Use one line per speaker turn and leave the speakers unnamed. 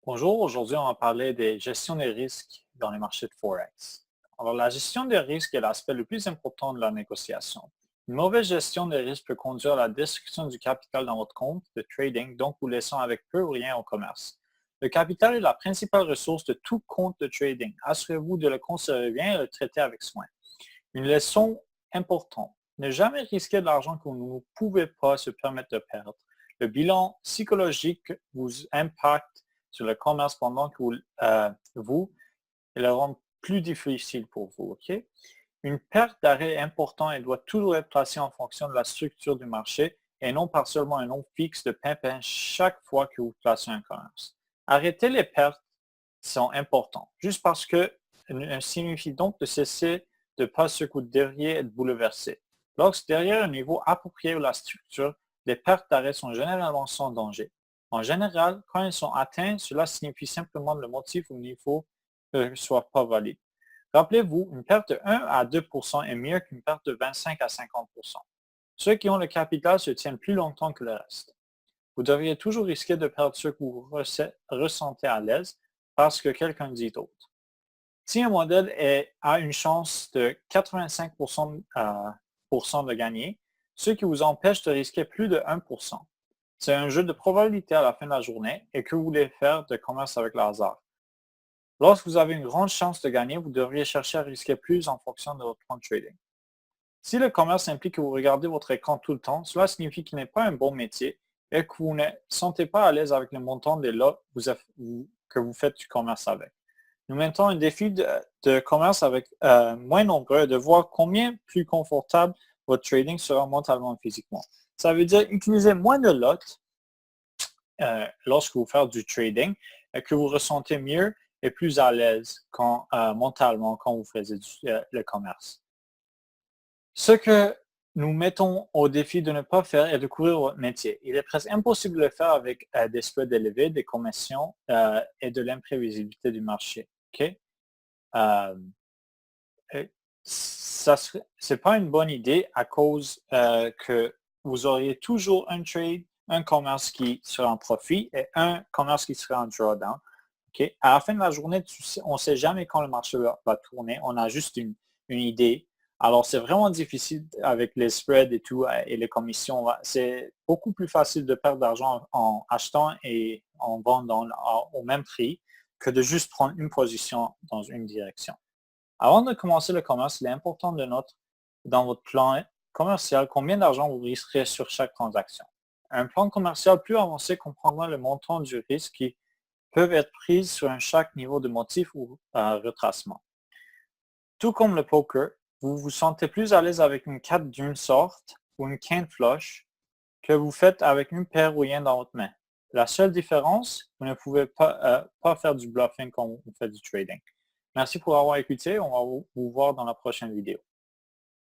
Bonjour, aujourd'hui on va parler des gestions des risques dans les marchés de Forex. Alors la gestion des risques est l'aspect le plus important de la négociation. Une mauvaise gestion des risques peut conduire à la destruction du capital dans votre compte de trading, donc vous laissant avec peu ou rien au commerce. Le capital est la principale ressource de tout compte de trading. Assurez-vous de le conserver bien et le traiter avec soin. Une leçon importante. Ne jamais risquer de l'argent que vous ne pouvez pas se permettre de perdre. Le bilan psychologique vous impacte sur le commerce pendant que vous et le rend plus difficile pour vous. OK? Une perte d'arrêt est importante et doit toujours être placée en fonction de la structure du marché et non par seulement un nombre fixe de pimpins chaque fois que vous placez un commerce. Arrêter les pertes sont importants, juste parce que signifie donc de cesser de pas ce que vous devriez être bouleversé. Lorsque derrière un niveau approprié de la structure, les pertes d'arrêt sont généralement sans danger. En général, quand elles sont atteintes, cela signifie simplement le motif au niveau ne soit pas valide. Rappelez-vous, une perte de 1 à 2 est mieux qu'une perte de 25 à 50. Ceux qui ont le capital se tiennent plus longtemps que le reste. Vous devriez toujours risquer de perdre ce que vous ressentez à l'aise parce que quelqu'un dit d'autre. Si un modèle a une chance de 85 de gagner, ce qui vous empêche de risquer plus de 1 c'est un jeu de probabilité à la fin de la journée et que vous voulez faire de commerce avec le hasard. Lorsque vous avez une grande chance de gagner, vous devriez chercher à risquer plus en fonction de votre plan de trading. Si le commerce implique que vous regardez votre écran tout le temps, cela signifie qu'il n'est pas un bon métier et que vous ne sentez pas à l'aise avec le montant des lots que vous faites du commerce avec. Nous mettons un défi de commerce avec moins nombreux de voir combien plus confortable votre trading sera mentalement et physiquement. Ça veut dire utiliser moins de lots lorsque vous faites du trading et que vous ressentez mieux et plus à l'aise mentalement quand vous faites le commerce. Ce que nous mettons au défi de ne pas faire est de couvrir votre métier. Il est presque impossible de le faire avec des spreads élevés, des commissions et de l'imprévisibilité du marché. OK? Euh, Ce n'est pas une bonne idée à cause que vous auriez toujours un trade, un commerce qui sera en profit et un commerce qui sera en drawdown. OK? À la fin de la journée, on ne sait jamais quand le marché va tourner. On a juste une idée. Alors, c'est vraiment difficile avec les spreads et tout et les commissions. C'est beaucoup plus facile de perdre d'argent en achetant et en vendant au même prix que de juste prendre une position dans une direction. Avant de commencer le commerce, il est important de noter dans votre plan commercial combien d'argent vous risquerez sur chaque transaction. Un plan commercial plus avancé comprendra le montant du risque qui peuvent être pris sur chaque niveau de motif ou retracement. Tout comme le poker, vous vous sentez plus à l'aise avec une carte d'une sorte ou une quinte flush que vous faites avec une paire ou rien dans votre main. La seule différence, vous ne pouvez pas faire du bluffing quand vous faites du trading. Merci pour avoir écouté. On va vous voir dans la prochaine vidéo.